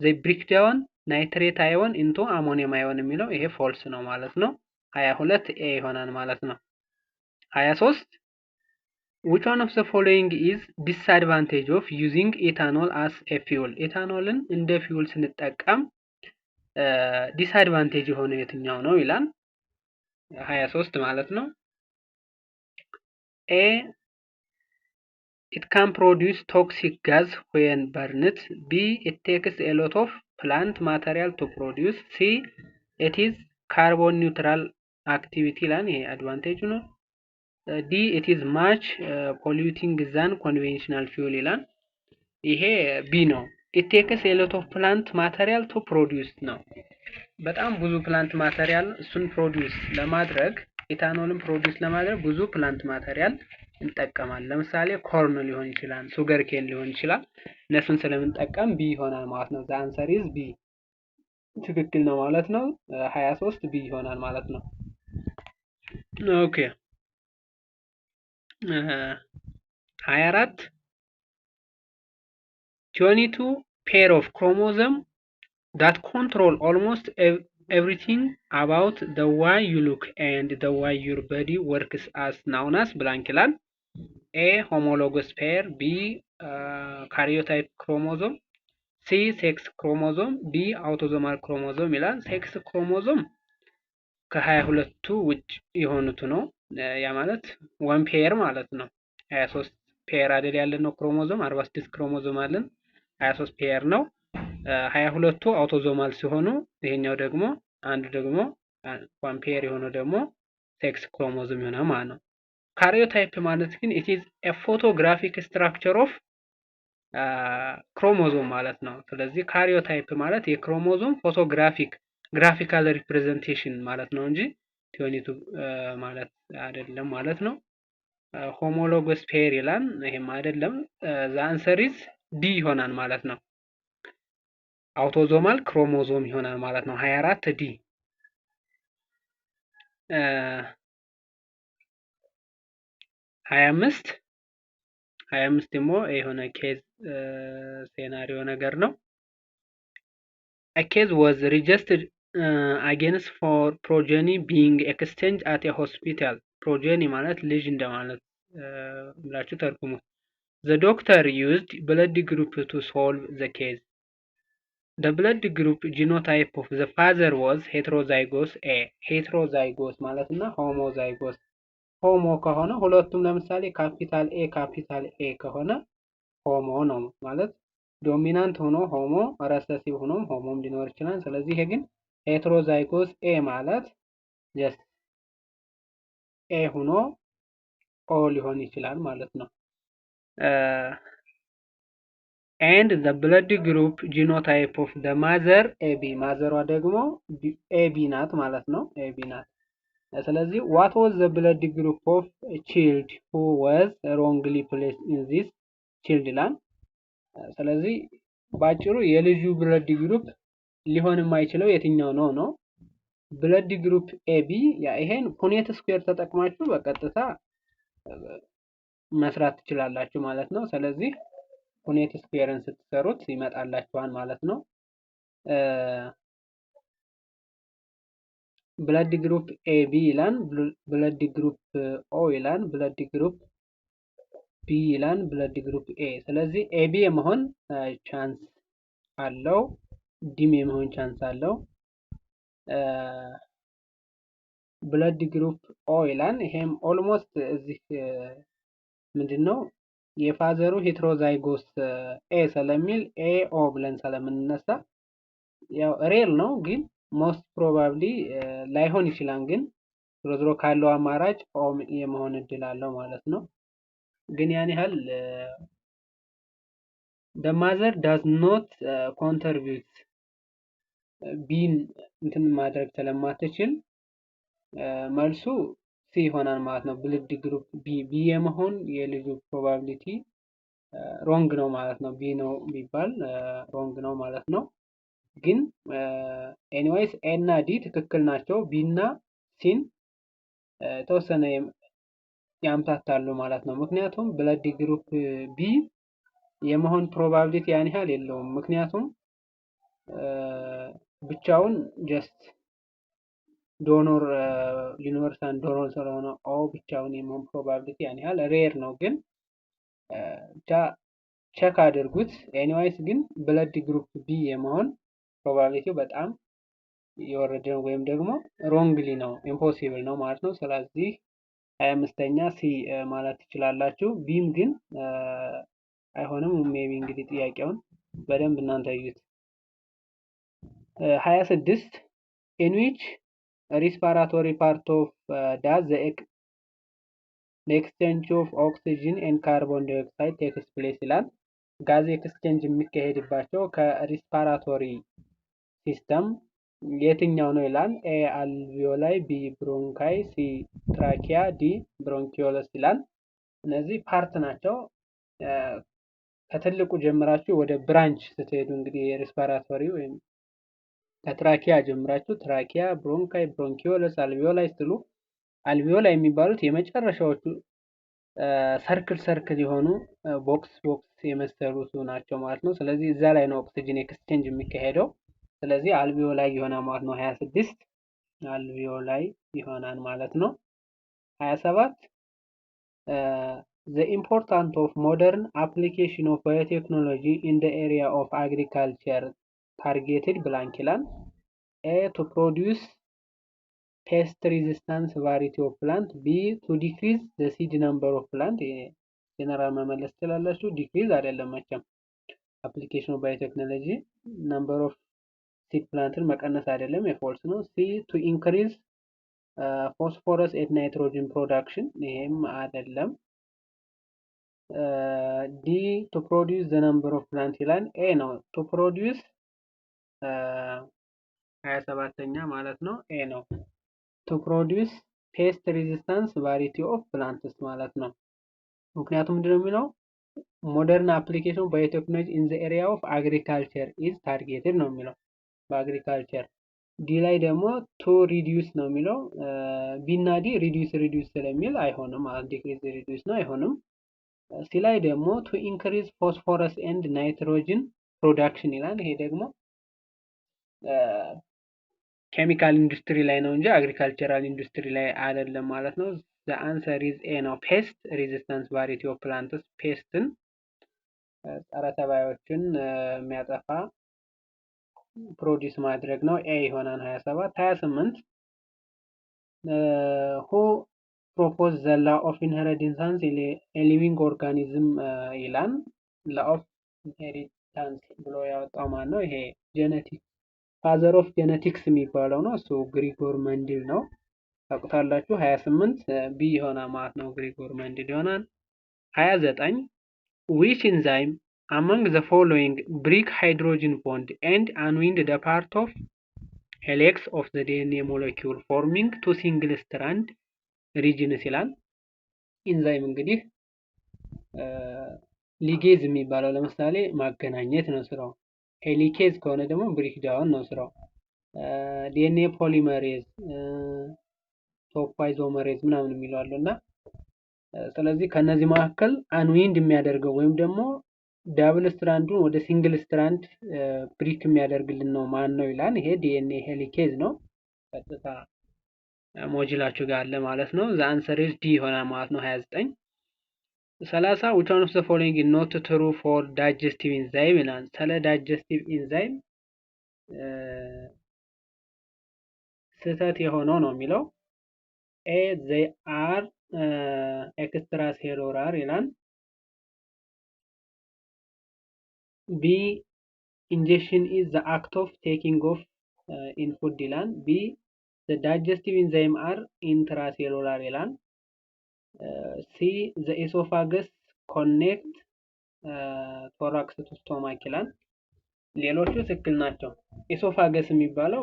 A: they break down nitrate ion into ammonium ion የሚለው ይሄ ፎልስ ነው ማለት ነው። 22 ኤ ይሆናል ማለት ነው። 23 which one of the following is disadvantage of using ethanol as a fuel? ኤታኖልን እንደ ፊውል ስንጠቀም ዲስአድቫንቴጅ የሆነ የትኛው ነው ይላል። 23 ማለት ነው። ኤ it can produce toxic gas when burned. B it takes a lot of plant material to produce. C it is carbon neutral activity ይላል። ይሄ አድቫንቴጅ ነው። ዲ it is much polluting than conventional fuel ይላል። ይሄ ቢ ነው። it takes a lot of plant material to produce ነው። በጣም ብዙ ፕላንት ማቴሪያል እሱን ፕሮዲዩስ ለማድረግ ኢታኖልን ፕሮዲዩስ ለማድረግ ብዙ ፕላንት ማቴሪያል እንጠቀማለን። ለምሳሌ ኮርን ሊሆን ይችላል፣ ሱገር ኬን ሊሆን ይችላል። እነሱን ስለምንጠቀም ቢ ይሆናል ማለት ነው። the answer is B ትክክል ነው ማለት ነው። 23 ቢ ይሆናል ማለት ነው። ኦኬ 24 22 pair of chromosome that control almost everything about the way you look and the way your body works as known as blank ይላል። A homologous pair, B karyotype chromosome, C sex chromosome, D autosomal chromosome ይላል። ሴክስ ክሮሞዞም ከ22ቱ ውጭ የሆኑት ነው። ያ ማለት ወን ፔር ማለት ነው። 23 ፔር አይደል ያለን ነው ክሮሞዞም 46 ክሮሞዞም አለን። 23 ፔር ነው። 22ቱ አውቶዞማል ሲሆኑ ይሄኛው ደግሞ አንዱ ደግሞ ዋን ፔር የሆነው ደግሞ ሴክስ ክሮሞዞም ይሆናል ማለት ነው። ካሪዮታይፕ ማለት ግን it is a photographic structure of ክሮሞዞም ማለት ነው። ስለዚህ ካሪዮታይፕ ማለት የክሮሞዞም ግራፊካል ሪፕሬዘንቴሽን ማለት ነው እንጂ ቲዮኒቱ ማለት አይደለም ማለት ነው። ሆሞሎገስ ፔር ይላል። ይሄም አይደለም። the answer is D ይሆናል ማለት ነው። አውቶዞማል ክሮሞዞም ይሆናል ማለት ነው። 24 ዲ 25 ደግሞ የሆነ ኬዝ ሴናሪዮ ነገር ነው። a case was registered against for progeny being exchanged at a hospital. progeny ማለት ልጅ እንደማለት ብላችሁ ተርጉሙ። the doctor used blood group to solve the case. the blood group genotype of the father was heterozygous A. heterozygous ማለትና homozygous ሆሞ ከሆነ ሁለቱም ለምሳሌ ካፒታል ኤ ከሆነ ሆሞ ነው ማለት ዶሚናንት ሆኖ ሆሞ ሪሰሲቭ ሆኖም ሆሞም ሊኖር ይችላል። ስለዚህ ይሄ ግን ሄትሮዛይጎስ ኤ ማለት ጀስት ኤ ሆኖ ኦ ሊሆን ይችላል ማለት ነው። and the blood group genotype of the mother AB ማዘሯ ደግሞ AB ናት ማለት ነው። AB ናት። ስለዚህ what was the blood group of a child who was wrongly placed in this child ይላል። ስለዚህ ባጭሩ የልጁ ብለድ ግሩፕ ሊሆን የማይችለው የትኛው ነው? ብለድ ግሩፕ ኤቢ። ያ ይሄን ፑኔት ስኩዌር ተጠቅማችሁ በቀጥታ መስራት ትችላላችሁ ማለት ነው። ስለዚህ ሁኔት ስኩዌርን ስትሰሩት ይመጣላችኋል ማለት ነው። ብለድ ግሩፕ ኤቢ ይላል፣ ብለድ ግሩፕ ኦ ይላል፣ ብለድ ግሩፕ ቢ ይላል፣ ብለድ ግሩፕ ኤ። ስለዚህ ኤቢ የመሆን ቻንስ አለው፣ ዲም የመሆን ቻንስ አለው። ብለድ ግሩፕ ኦ ይላል። ይሄም ኦልሞስት እዚህ ምንድነው የፋዘሩ ሄትሮዛይጎስ ኤ ስለሚል ኤ ኦ ብለን ስለምንነሳ ያው ሬር ነው፣ ግን ሞስት ፕሮባብሊ ላይሆን ይችላል። ግን ዞሮ ዞሮ ካለው አማራጭ ኦ የመሆን እድል አለው ማለት ነው። ግን ያን ያህል the mother does not contribute ቢን እንትን ማድረግ ስለማትችል መልሱ ሲ ይሆናል ማለት ነው። ብለድ ግሩፕ ቢ የመሆን የልጁ ፕሮባቢሊቲ ሮንግ ነው ማለት ነው። ቢ ነው ቢባል ሮንግ ነው ማለት ነው። ግን ኤኒዌይስ ኤ እና ዲ ትክክል ናቸው። ቢ እና ሲን ተወሰነ ያምታታሉ ማለት ነው። ምክንያቱም ብለድ ግሩፕ ቢ የመሆን ፕሮባቢሊቲ ያን ያህል የለውም። ምክንያቱም ብቻውን ጀስት ዶኖር ዩኒቨርሳል ዶኖር ስለሆነ ኦ ብቻውን የመሆን ፕሮባቢሊቲ ያን ያህል ሬር ነው። ግን ብቻ ቼክ አድርጉት። ኤኒዌይስ ግን ብለድ ግሩፕ ቢ የመሆን ፕሮባቢሊቲው በጣም የወረደ ነው፣ ወይም ደግሞ ሮንግሊ ነው፣ ኢምፖሲብል ነው ማለት ነው። ስለዚህ 25ኛ ሲ ማለት ትችላላችሁ። ቢም ግን አይሆንም። ሜቢ እንግዲህ ጥያቄውን በደንብ እናንተ እዩት። 26 in which respiratory part of does the exchange of oxygen and carbon dioxide takes place ይላል። ጋዝ ኤክስቼንጅ የሚካሄድባቸው ከሪስፓራቶሪ ሲስተም የትኛው ነው ይላል። ኤ አልቪዮላይ፣ ቢ ብሮንካይ፣ ሲ ትራኪያ፣ ዲ ብሮንኪዮለስ ይላል። እነዚህ ፓርት ናቸው። ከትልቁ ጀምራችሁ ወደ ብራንች ስትሄዱ እንግዲህ የሪስፓራቶሪ ወይም ከትራኪያ ጀምራችሁ ትራኪያ፣ ብሮንካይ፣ ብሮንኪዮለስ፣ አልቪዮላይ ስትሉ አልቪዮላይ የሚባሉት የመጨረሻዎቹ ሰርክል የሆኑ ቦክስ የመሰሉት ናቸው ማለት ነው። ስለዚህ እዛ ላይ ነው ኦክሲጅን ኤክስቼንጅ የሚካሄደው። ስለዚህ አልቪዮላይ ይሆናል ማለት ነው። 26 አልቪዮላይ ይሆናል ማለት ነው። 27 the importance of modern application of biotechnology in the area of agriculture targeted blank ይላል። A to produce pest resistance variety of plant, B to decrease the seed number of plant። ጀነራል መመለስ ትችላላችሁ። ዲክሪዝ አይደለም መቼም application of biotechnology number of seed planትን መቀነስ አይደለም፣ የፎልስ ነው። C to increase phosphorus and nitrogen production፣ ይሄም አይደለም። D to produce the number of plant ይላል። A ነው to produce 27ኛ ማለት ነው። A ነው to produce pest resistance variety of plants ማለት ነው። ምክንያቱም ምንድነው የሚለው modern application biotechnology in the area of agriculture is targeted ነው የሚለው በአግሪካልቸር። ዲ ላይ ደግሞ to reduce ነው የሚለው። ቢ እና ዲ reduce ስለሚል አይሆንም። decrease reduce ነው አይሆንም። ሲ ላይ ደግሞ to increase phosphorus and nitrogen production ይላል። ይሄ ደግሞ ኬሚካል ኢንዱስትሪ ላይ ነው እንጂ አግሪካልቸራል ኢንዱስትሪ ላይ አይደለም ማለት ነው። the answer is A ነው። pest resistance variety of plants ፔስትን ጸረ ተባዮችን የሚያጠፋ ፕሮዲስ ማድረግ ነው። ኤ ይሆናል 27። 28 who proposed the law of inheritance in a living organism ይላል። law of inheritance ብሎ ያወጣው ማን ነው? ይሄ ጄኔቲክ ፋዘር ኦፍ ጄኔቲክስ የሚባለው ነው። እሱ ግሪጎር መንድል ነው። ታውቁታላችሁ። 28 ቢ ይሆናል ማለት ነው። ግሪጎር መንድል ይሆናል። 29 which enzyme among the following break hydrogen bond and unwind the part of helix of the DNA molecule forming two single strand regions ይላል። ኢንዛይም እንግዲህ ሊጌዝ የሚባለው ለምሳሌ ማገናኘት ነው ስራው። ሄሊኬዝ ከሆነ ደግሞ ብሬክ ዳውን ነው ስራው። ዲኤንኤ ፖሊመሬዝ፣ ቶፖይዞመሬዝ ምናምን የሚለው አለና ስለዚህ ከነዚህ መካከል አንዊንድ የሚያደርገው ወይም ደግሞ ዳብል ስትራንዱን ወደ ሲንግል ስትራንድ ብሪክ የሚያደርግልን ነው ማን ነው ይላል። ይሄ ዲኤንኤ ሄሊኬዝ ነው። ቀጥታ ሞጁላችሁ ጋር አለ ማለት ነው። ዘ አንሰር ኢዝ ዲ ይሆናል ማለት ነው 29። 30 which one of the following is not true for digestive enzyme ይላል። ስለ digestive enzyme ስህተት የሆነው ነው የሚለው ኤ they are extracellular ይላል። B ingestion is the act of taking of in food ይላል። B the digestive enzyme are intracellular ይላል። C the esophagus connect thorax to stomach ይላል። ሌሎቹ ትክክል ናቸው። ኤሶፋገስ የሚባለው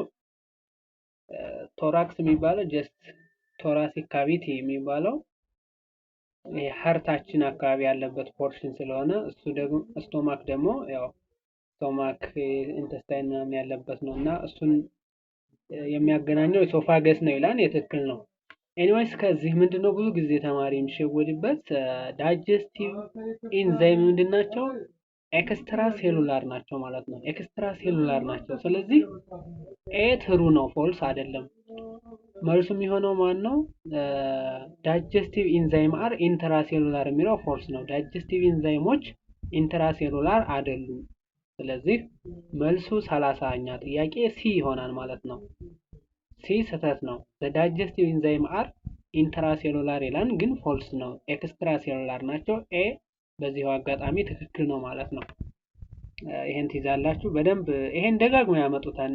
A: ቶራክስ የሚባለው ጀስት ቶራሲክ ካቪቲ የሚባለው ሀርታችን አካባቢ ያለበት ፖርሽን ስለሆነ እሱ ደግሞ ስቶማክ ደግሞ ያው ስቶማክ ኢንተስታይን ምናምን ያለበት ነው እና እሱን የሚያገናኘው ኢሶፋገስ ነው ይላል። የትክክል ነው። ኤኒዌይስ ከዚህ ምንድነው ብዙ ጊዜ ተማሪ የሚሸወድበት ዳይጀስቲቭ ኢንዛይም ምንድናቸው? ኤክስትራ ሴሉላር ናቸው ማለት ነው። ኤክስትራ ሴሉላር ናቸው። ስለዚህ ኤ ትሩ ነው፣ ፎልስ አይደለም። መልሱ የሚሆነው ማን ነው? ዳይጀስቲቭ ኢንዛይም አር ኢንትራሴሉላር የሚለው ፎልስ ነው። ዳይጀስቲቭ ኢንዛይሞች ኢንትራሴሉላር አይደሉም። ስለዚህ መልሱ 30ኛ ጥያቄ ሲ ይሆናል ማለት ነው። ሲ ስህተት ነው። ዳይጀስቲቭ ኢንዛይም አር ኢንትራሴሉላር ይላል፣ ግን ፎልስ ነው። ኤክስትራ ሴሉላር ናቸው። ኤ በዚሁ አጋጣሚ ትክክል ነው ማለት ነው። ይሄን ትይዛላችሁ በደንብ። ይሄን ደጋግሞ ያመጡታል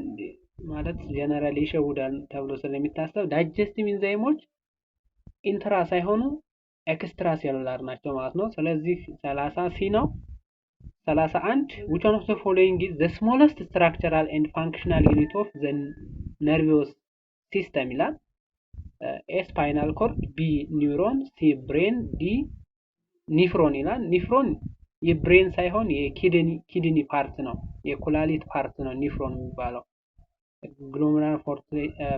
A: ማለት ጀነራሊ ይሸውዳል ተብሎ ስለሚታሰብ ዳይጀስቲቭ ኢንዛይሞች ኢንትራ ሳይሆኑ ኤክስትራ ሴሉላር ናቸው ማለት ነው። ስለዚህ 30 ሲ ነው። 31 which one of the following is the smallest structural and functional unit of the nervous system ይላል። ኤ ስፓይናል ኮርድ፣ ቢ ኒውሮን፣ ሲ ብሬን፣ ዲ ኒፍሮን ይላል። ኒፍሮን የብሬን ሳይሆን የኪድኒ ፓርት ነው፣ የኩላሊት ፓርት ነው ኒፍሮን የሚባለው። ግሎሜሩላር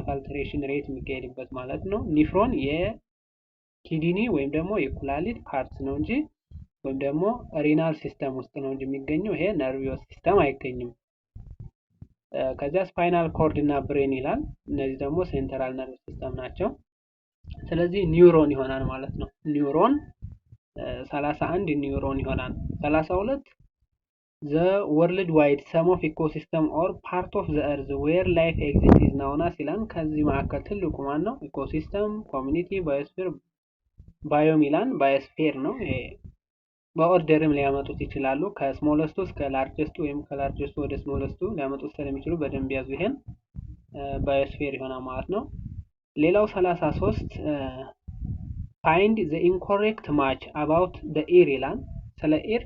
A: ፊልትሬሽን ሬት የሚካሄድበት ማለት ነው። ኒፍሮን የኪድኒ ወይም ደግሞ የኩላሊት ፓርት ነው እንጂ ወይም ደግሞ ሪናል ሲስተም ውስጥ ነው እንጂ የሚገኘው ይሄ ነርቪዮስ ሲስተም አይገኝም። ከዚያ ስፓይናል ኮርድ እና ብሬን ይላል። እነዚህ ደግሞ ሴንትራል ነርቭ ሲስተም ናቸው። ስለዚህ ኒውሮን ይሆናል ማለት ነው። ኒውሮን 31 ኒውሮን ይሆናል። 32 the world wide sum of ecosystem or part of the earth where life exists is known as ይላል። ከዚህ መካከል ትልቁ ማን ነው? ኢኮሲስተም፣ ኮሚኒቲ፣ ባዮስፌር፣ ባዮም ይላል። ባዮስፌር ነው። በኦርደርም ሊያመጡት ይችላሉ። ከስሞለስቱ እስከ ላርጀስቱ ወይም ከላርጀስቱ ወደ ስሞለስቱ ሊያመጡት ስለሚችሉ በደንብ ያዙ። ይሄን ባዮስፌር ይሆናል ማለት ነው። ሌላው 33 find the incorrect match about the ear ይላል። ስለ ኢር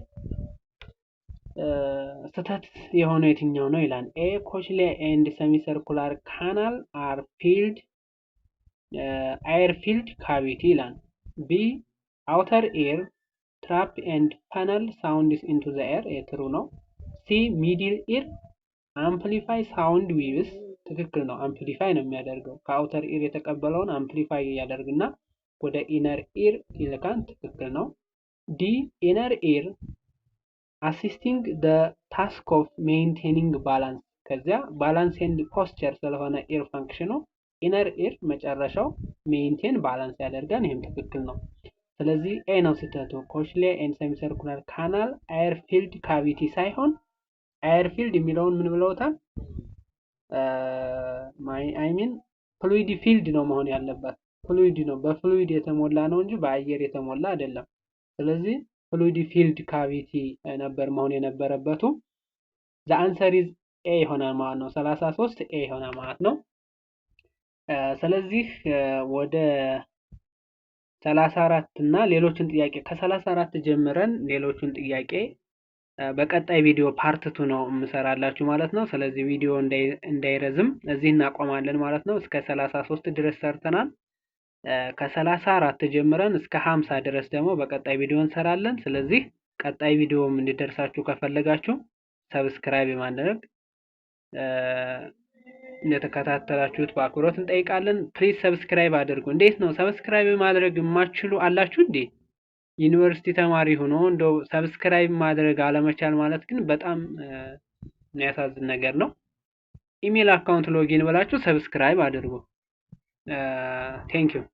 A: ስህተት የሆነው የትኛው ነው ይላል። ኤ ኮችሊያ ኤንድ ሰሚሰርኩላር ካናል አር ፊልድ ኤር ፊልድ ካቪቲ ይላል። ቢ አውተር ኤር ትራፕ ኤንድ ፋነል ሳውንድስ ኢንቱ ዘ ኤር የትሩ ነው። ሲ ሚድል ኢር አምፕሊፋይ ሳውንድ ዌቭስ ትክክል ነው። አምፕሊፋይ ነው የሚያደርገው። ከአውተር ኢር የተቀበለውን አምፕሊፋይ ያደርግና ወደ ኢነር ኢር ይልካል። ትክክል ነው። ዲ ኢነር ኢር አሲስቲንግ the task of maintaining balance ከዚያ ባላንስ ኤንድ ፖስቸር ስለሆነ ኢር ፈንክሽኑ ኢነር ኢር መጨረሻው ሜንቴን ባላንስ ያደርጋል። ይህም ትክክል ነው። ስለዚህ ኤ ነው ስህተቱ። ኮችሊያ ኤንድ ሰሚሰርኩላር ካናል ኤር ፊልድ ካቪቲ ሳይሆን ኤር ፊልድ የሚለውን ምን ብለውታል? አይ ሚን ፍሉይድ ፊልድ ነው መሆን ያለበት። ፍሉይድ ነው፣ በፍሉይድ የተሞላ ነው እንጂ በአየር የተሞላ አይደለም። ስለዚህ ፍሉይድ ፊልድ ካቪቲ ነበር መሆን የነበረበቱ። ዘ አንሰር ኢዝ ኤ ይሆናል ማለት ነው። 33 ኤ ይሆናል ማለት ነው። ስለዚህ ወደ 34 እና ሌሎችን ጥያቄ ከ34 ጀምረን ሌሎችን ጥያቄ በቀጣይ ቪዲዮ ፓርት 2 ነው የምሰራላችሁ ማለት ነው። ስለዚህ ቪዲዮ እንዳይረዝም እዚህ እናቆማለን ማለት ነው። እስከ 33 ድረስ ሰርተናል። ከ34 ጀምረን እስከ 50 ድረስ ደግሞ በቀጣይ ቪዲዮ እንሰራለን። ስለዚህ ቀጣይ ቪዲዮም እንዲደርሳችሁ ከፈለጋችሁ ሰብስክራይብ ማድረግ እንደተከታተላችሁት በአክብሮት እንጠይቃለን። ፕሊዝ ሰብስክራይብ አድርጉ። እንዴት ነው ሰብስክራይብ ማድረግ የማትችሉ አላችሁ እንዴ? ዩኒቨርሲቲ ተማሪ ሆኖ እንደው ሰብስክራይብ ማድረግ አለመቻል ማለት ግን በጣም የሚያሳዝን ነገር ነው። ኢሜል አካውንት ሎጊን ብላችሁ ሰብስክራይብ አድርጉ። ቴንኪው